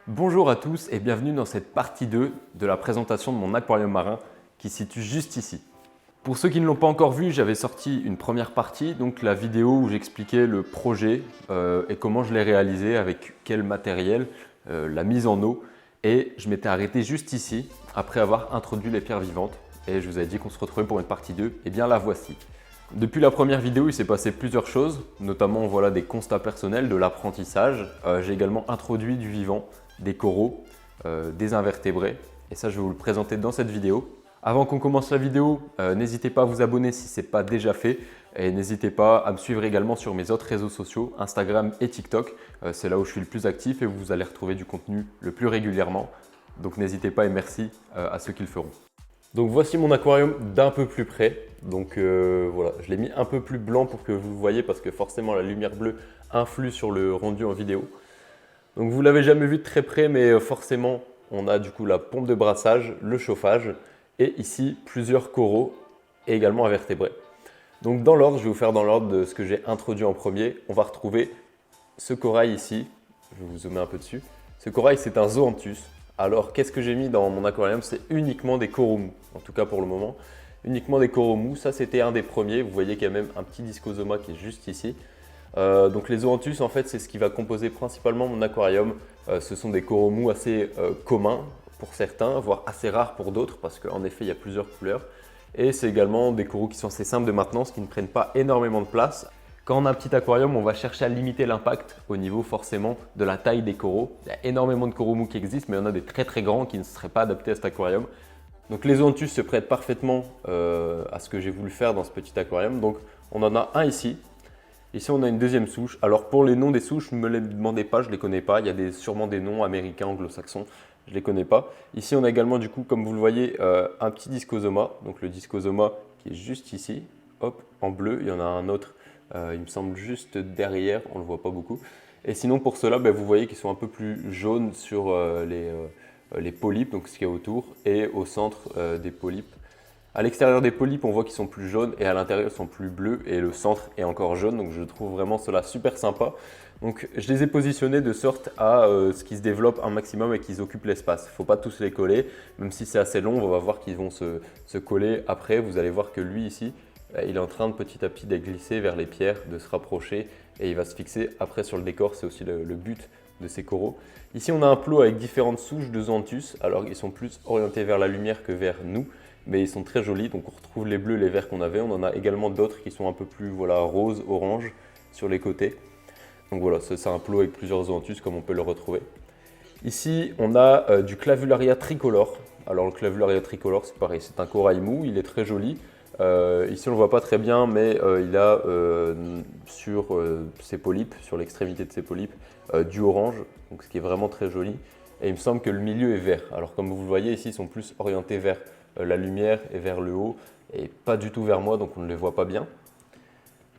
Bonjour à tous et bienvenue dans cette partie 2 de la présentation de mon aquarium marin qui se situe juste ici. Pour ceux qui ne l'ont pas encore vu, j'avais sorti une première partie, donc la vidéo où j'expliquais le projet et comment je l'ai réalisé, avec quel matériel, la mise en eau. Et je m'étais arrêté juste ici après avoir introduit les pierres vivantes et je vous avais dit qu'on se retrouvait pour une partie 2, et bien la voici. Depuis la première vidéo, il s'est passé plusieurs choses, notamment voilà, des constats personnels, de l'apprentissage. J'ai également introduit du vivant, des coraux, des invertébrés, et ça je vais vous le présenter dans cette vidéo. Avant qu'on commence la vidéo, n'hésitez pas à vous abonner si ce n'est pas déjà fait, et n'hésitez pas à me suivre également sur mes autres réseaux sociaux, Instagram et TikTok. C'est là où je suis le plus actif et où vous allez retrouver du contenu le plus régulièrement. Donc n'hésitez pas et merci à ceux qui le feront. Donc voici mon aquarium d'un peu plus près. Donc voilà, je l'ai mis un peu plus blanc pour que vous le voyez parce que forcément la lumière bleue influe sur le rendu en vidéo. Donc vous l'avez jamais vu de très près, mais forcément on a du coup la pompe de brassage, le chauffage et ici plusieurs coraux et également invertébrés. Donc dans l'ordre, je vais vous faire dans l'ordre de ce que j'ai introduit en premier. On va retrouver ce corail ici, je vais vous zoomer un peu dessus. Ce corail c'est un zoanthus. Alors qu'est-ce que j'ai mis dans mon aquarium? C'est uniquement des coraux mous, en tout cas pour le moment. Uniquement des coraux mous, ça c'était un des premiers. Vous voyez qu'il y a même un petit discosoma qui est juste ici. Donc les zoanthus en fait c'est ce qui va composer principalement mon aquarium. Ce sont des coraux mous assez communs pour certains, voire assez rares pour d'autres parce qu'en effet il y a plusieurs couleurs. Et c'est également des coraux qui sont assez simples de maintenance, qui ne prennent pas énormément de place. Quand on a un petit aquarium, on va chercher à limiter l'impact au niveau forcément de la taille des coraux. Il y a énormément de coraux mous qui existent, mais il y en a des très très grands qui ne seraient pas adaptés à cet aquarium. Donc les zoanthus se prêtent parfaitement à ce que j'ai voulu faire dans ce petit aquarium. Donc on en a un ici. Ici on a une deuxième souche. Alors pour les noms des souches, ne me les demandez pas, je ne les connais pas. Il y a sûrement des noms américains, anglo-saxons, je ne les connais pas. Ici on a également du coup, comme vous le voyez, un petit discosoma. Donc le discosoma qui est juste ici, hop, en bleu. Il y en a un autre, il me semble juste derrière, on ne le voit pas beaucoup. Et sinon pour ceux-là, vous voyez qu'ils sont un peu plus jaunes sur les polypes, donc ce qu'il y a autour, et au centre des polypes. À l'extérieur des polypes, on voit qu'ils sont plus jaunes et à l'intérieur, ils sont plus bleus et le centre est encore jaune. Donc je trouve vraiment cela super sympa. Donc je les ai positionnés de sorte à ce qu'ils se développent un maximum et qu'ils occupent l'espace. Il ne faut pas tous les coller, même si c'est assez long, on va voir qu'ils vont se coller après. Vous allez voir que lui ici, il est en train de petit à petit de glisser vers les pierres, de se rapprocher et il va se fixer après sur le décor. C'est aussi le but de ces coraux. Ici, on a un plot avec différentes souches de zoanthus. Alors ils sont plus orientés vers la lumière que vers nous. Mais ils sont très jolis, donc on retrouve les bleus, les verts qu'on avait. On en a également d'autres qui sont un peu plus rose, orange sur les côtés. Donc voilà, c'est un plot avec plusieurs zoanthus comme on peut le retrouver. Ici, on a du Clavularia tricolore. Alors le Clavularia tricolore, c'est pareil, c'est un corail mou, il est très joli. Ici, on ne le voit pas très bien, mais il a sur ses polypes, sur l'extrémité de ses polypes, du orange, donc ce qui est vraiment très joli. Et il me semble que le milieu est vert. Alors comme vous le voyez ici, ils sont plus orientés vers la lumière et vers le haut et pas du tout vers moi, donc on ne les voit pas bien.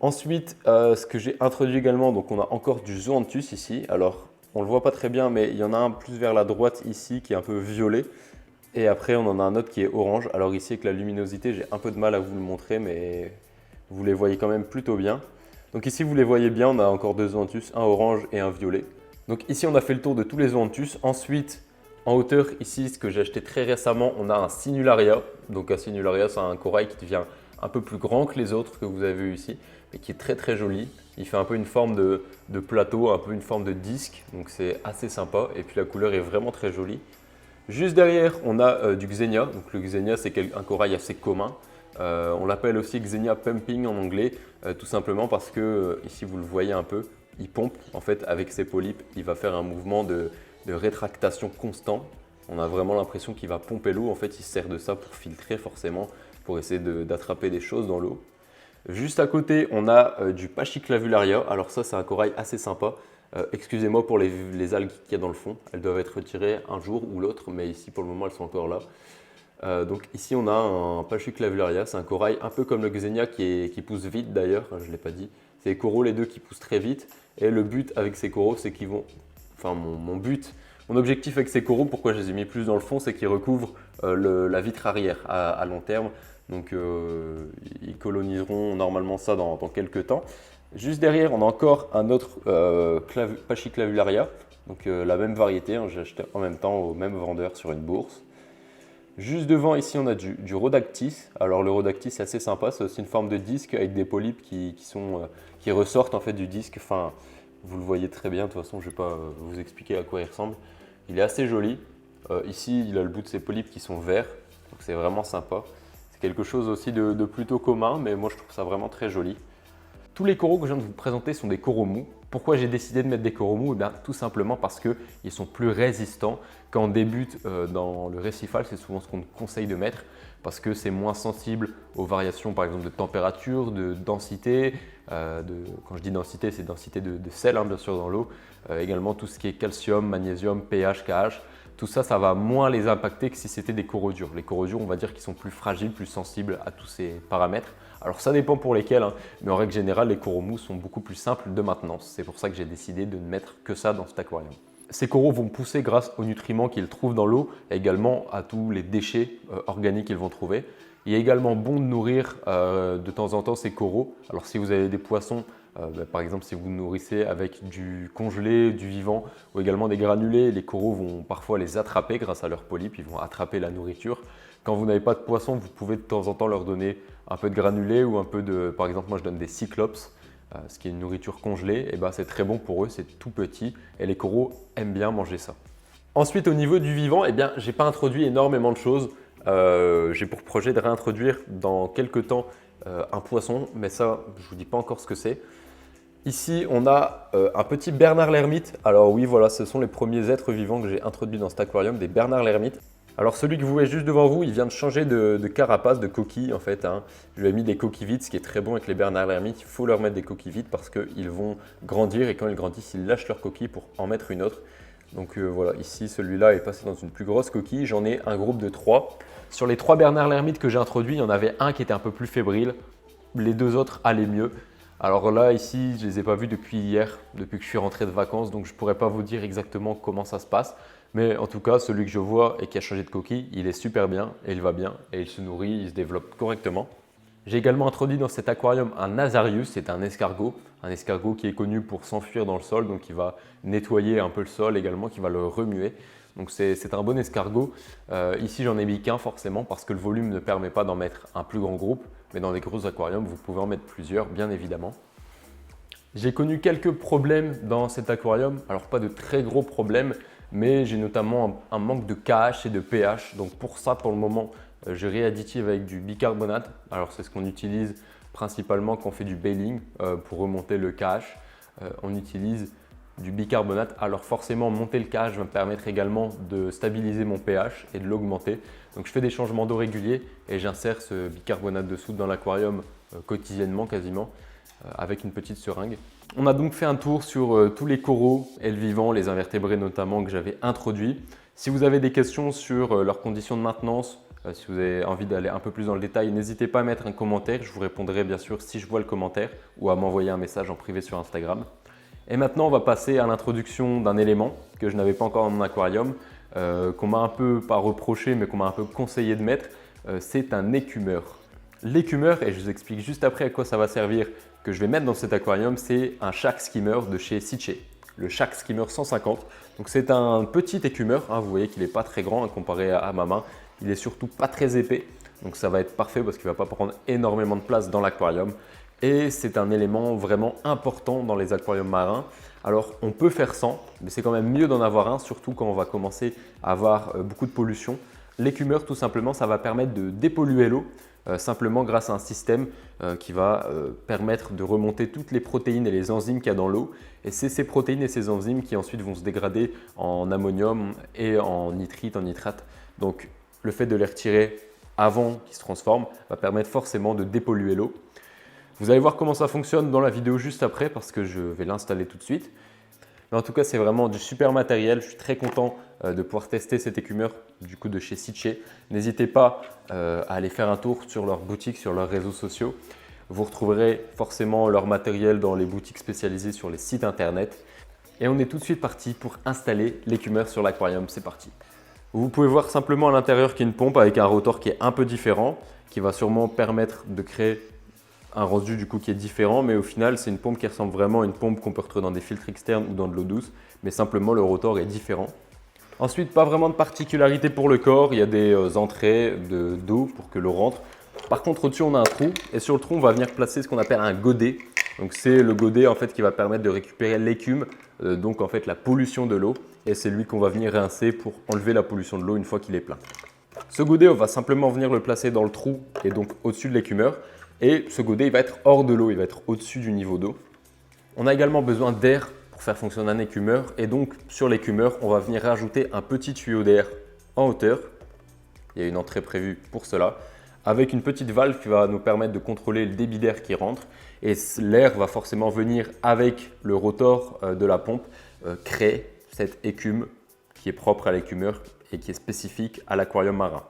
Ensuite, ce que j'ai introduit également, donc on a encore du zoanthus ici. Alors on ne le voit pas très bien, mais il y en a un plus vers la droite ici qui est un peu violet. Et après on en a un autre qui est orange. Alors ici avec la luminosité, j'ai un peu de mal à vous le montrer, mais vous les voyez quand même plutôt bien. Donc ici vous les voyez bien, on a encore deux zoanthus, un orange et un violet. Donc ici on a fait le tour de tous les zoanthus. Ensuite, en hauteur, ici, ce que j'ai acheté très récemment, on a un Sinularia. Donc un Sinularia, c'est un corail qui devient un peu plus grand que les autres que vous avez vu ici, mais qui est très très joli. Il fait un peu une forme de plateau, un peu une forme de disque, donc c'est assez sympa. Et puis la couleur est vraiment très jolie. Juste derrière, on a du Xenia. Donc le Xenia, c'est un corail assez commun. On l'appelle aussi Xenia pumping en anglais, tout simplement parce que, ici vous le voyez un peu, il pompe en fait avec ses polypes. Il va faire un mouvement de rétractation constant. On a vraiment l'impression qu'il va pomper l'eau. En fait, il se sert de ça pour filtrer forcément, pour essayer d'attraper des choses dans l'eau. Juste à côté, on a du Pachyclavularia. Alors ça, c'est un corail assez sympa. Excusez-moi pour les algues qu'il y a dans le fond. Elles doivent être retirées un jour ou l'autre, mais ici, pour le moment, elles sont encore là. Donc ici, on a un Pachyclavularia. C'est un corail un peu comme le Xenia qui pousse vite d'ailleurs. Je ne l'ai pas dit. C'est les coraux, les deux, qui poussent très vite. Et le but avec ces coraux, c'est qu'ils vont... Enfin, mon objectif avec ces coraux, pourquoi je les ai mis plus dans le fond, c'est qu'ils recouvrent la vitre arrière à long terme. Donc, ils coloniseront normalement ça dans quelques temps. Juste derrière, on a encore un autre Pachyclavularia. Donc la même variété, hein, j'ai acheté en même temps au même vendeur sur une bourse. Juste devant ici on a du Rhodactis. Alors le Rhodactis c'est assez sympa, c'est aussi une forme de disque avec des polypes qui ressortent en fait du disque. Enfin, vous le voyez très bien, de toute façon je ne vais pas vous expliquer à quoi il ressemble. Il est assez joli. Ici il a le bout de ses polypes qui sont verts, donc c'est vraiment sympa. C'est quelque chose aussi de plutôt commun, mais moi je trouve ça vraiment très joli. Tous les coraux que je viens de vous présenter sont des coraux mous. Pourquoi j'ai décidé de mettre des coraux mous? Tout simplement parce qu'ils sont plus résistants. Quand on débute dans le récifal, c'est souvent ce qu'on conseille de mettre parce que c'est moins sensible aux variations par exemple de température, de densité. Quand je dis densité, c'est densité de sel hein, bien sûr dans l'eau. Également tout ce qui est calcium, magnésium, pH, KH. Tout ça, ça va moins les impacter que si c'était des coraux durs. Les coraux durs, on va dire qu'ils sont plus fragiles, plus sensibles à tous ces paramètres. Alors ça dépend pour lesquels, hein, mais en règle générale, les coraux mous sont beaucoup plus simples de maintenance. C'est pour ça que j'ai décidé de ne mettre que ça dans cet aquarium. Ces coraux vont pousser grâce aux nutriments qu'ils trouvent dans l'eau et également à tous les déchets organiques qu'ils vont trouver. Il est également bon de nourrir de temps en temps ces coraux. Alors si vous avez des poissons, par exemple si vous nourrissez avec du congelé, du vivant ou également des granulés, les coraux vont parfois les attraper grâce à leurs polypes, ils vont attraper la nourriture. Quand vous n'avez pas de poissons, vous pouvez de temps en temps leur donner un peu de granulés ou un peu de… Par exemple, moi je donne des cyclops, ce qui est une nourriture congelée. Et ben, c'est très bon pour eux, c'est tout petit et les coraux aiment bien manger ça. Ensuite, au niveau du vivant, je n'ai pas introduit énormément de choses. J'ai pour projet de réintroduire dans quelques temps un poisson, mais ça, je ne vous dis pas encore ce que c'est. Ici, on a un petit Bernard l'ermite. Alors oui, voilà, ce sont les premiers êtres vivants que j'ai introduits dans cet aquarium, des Bernard l'ermite. Alors celui que vous voyez juste devant vous, il vient de changer de carapace, de coquille en fait. Hein. Je lui ai mis des coquilles vides, ce qui est très bon avec les Bernard l'ermite. Il faut leur mettre des coquilles vides parce qu'ils vont grandir et quand ils grandissent, ils lâchent leur coquille pour en mettre une autre. Donc voilà, ici celui-là est passé dans une plus grosse coquille. J'en ai un groupe de 3. Sur les 3 Bernard l'ermite que j'ai introduits, il y en avait un qui était un peu plus fébrile. Les 2 autres allaient mieux. Alors là, ici, je ne les ai pas vus depuis hier, depuis que je suis rentré de vacances, donc je ne pourrais pas vous dire exactement comment ça se passe. Mais en tout cas, celui que je vois et qui a changé de coquille, il est super bien et il va bien et il se nourrit, il se développe correctement. J'ai également introduit dans cet aquarium un Nasarius, c'est un escargot qui est connu pour s'enfuir dans le sol, donc il va nettoyer un peu le sol également, qui va le remuer. Donc c'est un bon escargot. Ici, j'en ai mis qu'un forcément parce que le volume ne permet pas d'en mettre un plus grand groupe, mais dans des gros aquariums, vous pouvez en mettre plusieurs, bien évidemment. J'ai connu quelques problèmes dans cet aquarium, alors pas de très gros problèmes, mais j'ai notamment un manque de KH et de pH. Donc pour ça, pour le moment, je réadditive avec du bicarbonate. Alors c'est ce qu'on utilise principalement quand on fait du bailing pour remonter le KH. On utilise du bicarbonate. Alors forcément, monter le KH va me permettre également de stabiliser mon pH et de l'augmenter. Donc je fais des changements d'eau réguliers et j'insère ce bicarbonate de soude dans l'aquarium quotidiennement quasiment avec une petite seringue. On a donc fait un tour sur tous les coraux et le vivant, les invertébrés notamment que j'avais introduits. Si vous avez des questions sur leurs conditions de maintenance, si vous avez envie d'aller un peu plus dans le détail, n'hésitez pas à mettre un commentaire. Je vous répondrai bien sûr si je vois le commentaire ou à m'envoyer un message en privé sur Instagram. Et maintenant, on va passer à l'introduction d'un élément que je n'avais pas encore dans mon aquarium, qu'on m'a un peu, pas reproché, mais qu'on m'a un peu conseillé de mettre. C'est un écumeur. L'écumeur, et je vous explique juste après à quoi ça va servir, que je vais mettre dans cet aquarium, c'est un Shark Skimmer de chez Seaché, le Shark Skimmer 150. Donc c'est un petit écumeur, hein, vous voyez qu'il n'est pas très grand hein, comparé à ma main. Il est surtout pas très épais, donc ça va être parfait parce qu'il ne va pas prendre énormément de place dans l'aquarium. Et c'est un élément vraiment important dans les aquariums marins. Alors on peut faire sans, mais c'est quand même mieux d'en avoir un, surtout quand on va commencer à avoir beaucoup de pollution. L'écumeur, tout simplement, ça va permettre de dépolluer l'eau, simplement grâce à un système qui va permettre de remonter toutes les protéines et les enzymes qu'il y a dans l'eau. Et c'est ces protéines et ces enzymes qui ensuite vont se dégrader en ammonium et en nitrite, en nitrate. Donc le fait de les retirer avant qu'ils se transforment va permettre forcément de dépolluer l'eau. Vous allez voir comment ça fonctionne dans la vidéo juste après parce que je vais l'installer tout de suite. Mais en tout cas, c'est vraiment du super matériel. Je suis très content de pouvoir tester cet écumeur du coup de chez Seaché. N'hésitez pas à aller faire un tour sur leur boutique, sur leurs réseaux sociaux. Vous retrouverez forcément leur matériel dans les boutiques spécialisées sur les sites internet. Et on est tout de suite parti pour installer l'écumeur sur l'aquarium. C'est parti. Vous pouvez voir simplement à l'intérieur qu'il y a une pompe avec un rotor qui est un peu différent, qui va sûrement permettre de créer un rendu du coup qui est différent, mais au final c'est une pompe qui ressemble vraiment à une pompe qu'on peut retrouver dans des filtres externes ou dans de l'eau douce, mais simplement le rotor est différent. Ensuite, pas vraiment de particularité pour le corps, il y a des entrées d'eau pour que l'eau rentre. Par contre, au-dessus on a un trou et sur le trou on va venir placer ce qu'on appelle un godet. Donc c'est le godet en fait qui va permettre de récupérer l'écume, donc en fait la pollution de l'eau, et c'est lui qu'on va venir rincer pour enlever la pollution de l'eau une fois qu'il est plein. Ce godet, on va simplement venir le placer dans le trou et donc au-dessus de l'écumeur. Et ce godet, il va être hors de l'eau, il va être au-dessus du niveau d'eau. On a également besoin d'air pour faire fonctionner un écumeur. Et donc, sur l'écumeur, on va venir rajouter un petit tuyau d'air en hauteur. Il y a une entrée prévue pour cela, avec une petite valve qui va nous permettre de contrôler le débit d'air qui rentre. Et l'air va forcément venir avec le rotor de la pompe créer cette écume qui est propre à l'écumeur et qui est spécifique à l'aquarium marin.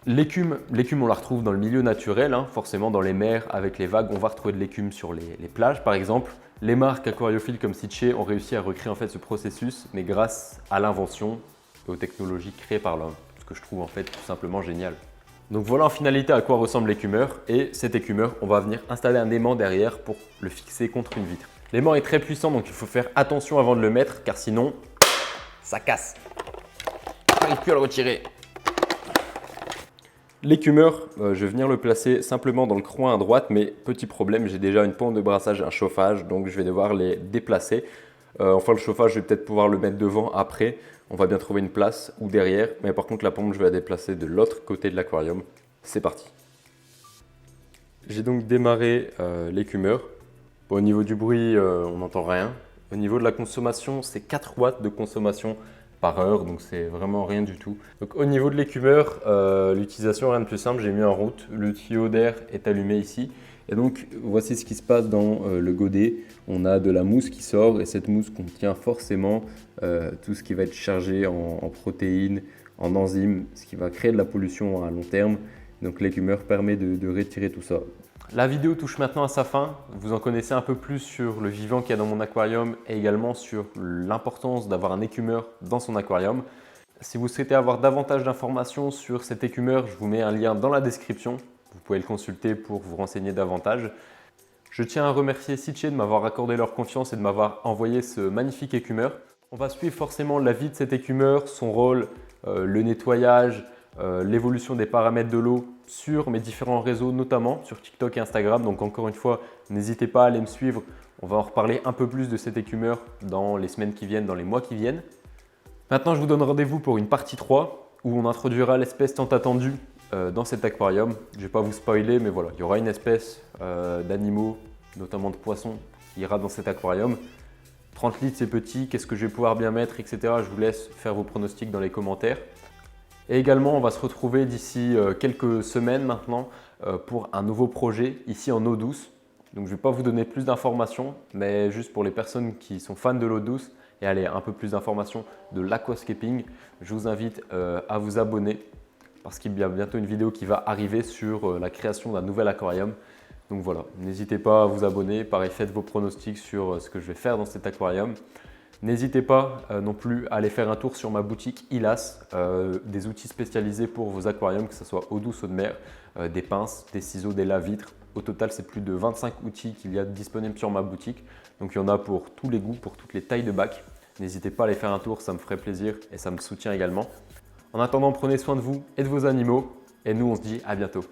L'écume, on la retrouve dans le milieu naturel, forcément dans les mers avec les vagues, on va retrouver de l'écume sur les plages par exemple. Les marques aquariophiles comme Sitche ont réussi à recréer en fait ce processus, mais grâce à l'invention et aux technologies créées par l'homme, ce que je trouve en fait tout simplement génial. Donc voilà en finalité à quoi ressemble l'écumeur, et cet écumeur, on va venir installer un aimant derrière pour le fixer contre une vitre. L'aimant est très puissant, donc il faut faire attention avant de le mettre, car sinon ça casse. On n'arrive plus à le retirer. L'écumeur, je vais venir le placer simplement dans le coin à droite, mais petit problème, j'ai déjà une pompe de brassage et un chauffage, donc je vais devoir les déplacer. Enfin le chauffage, je vais peut-être pouvoir le mettre devant après, on va bien trouver une place ou derrière, mais par contre la pompe, je vais la déplacer de l'autre côté de l'aquarium. C'est parti. J'ai donc démarré l'écumeur. Bon, au niveau du bruit, on n'entend rien. Au niveau de la consommation, c'est 4 watts de consommation par heure, donc c'est vraiment rien du tout. Donc au niveau de l'écumeur, l'utilisation, rien de plus simple, j'ai mis en route, le tuyau d'air est allumé ici, et donc voici ce qui se passe dans le godet. On a de la mousse qui sort, et cette mousse contient forcément tout ce qui va être chargé en protéines, en enzymes, ce qui va créer de la pollution à long terme. Donc l'écumeur permet de retirer tout ça. La vidéo touche maintenant à sa fin. Vous en connaissez un peu plus sur le vivant qu'il y a dans mon aquarium et également sur l'importance d'avoir un écumeur dans son aquarium. Si vous souhaitez avoir davantage d'informations sur cet écumeur, je vous mets un lien dans la description. Vous pouvez le consulter pour vous renseigner davantage. Je tiens à remercier Sitche de m'avoir accordé leur confiance et de m'avoir envoyé ce magnifique écumeur. On va suivre forcément la vie de cet écumeur, son rôle, le nettoyage, l'évolution des paramètres de l'eau sur mes différents réseaux, notamment sur TikTok et Instagram. Donc encore une fois, n'hésitez pas à aller me suivre. On va en reparler un peu plus de cet écumeur dans les semaines qui viennent, dans les mois qui viennent. Maintenant, je vous donne rendez-vous pour une partie 3 où on introduira l'espèce tant attendue dans cet aquarium. Je ne vais pas vous spoiler, mais voilà, il y aura une espèce d'animaux, notamment de poissons, qui ira dans cet aquarium. 30 litres, c'est petit, qu'est-ce que je vais pouvoir bien mettre, etc. Je vous laisse faire vos pronostics dans les commentaires. Et également, on va se retrouver d'ici quelques semaines maintenant pour un nouveau projet ici en eau douce. Donc je ne vais pas vous donner plus d'informations, mais juste pour les personnes qui sont fans de l'eau douce et aller un peu plus d'informations de l'aquascaping, je vous invite à vous abonner parce qu'il y a bientôt une vidéo qui va arriver sur la création d'un nouvel aquarium. Donc voilà, n'hésitez pas à vous abonner, pareil, faites vos pronostics sur ce que je vais faire dans cet aquarium. N'hésitez pas non plus à aller faire un tour sur ma boutique ILAS, des outils spécialisés pour vos aquariums, que ce soit eau douce, eau de mer, des pinces, des ciseaux, des lave-vitres. Au total, c'est plus de 25 outils qu'il y a disponibles sur ma boutique. Donc il y en a pour tous les goûts, pour toutes les tailles de bac. N'hésitez pas à aller faire un tour, ça me ferait plaisir et ça me soutient également. En attendant, prenez soin de vous et de vos animaux et nous on se dit à bientôt.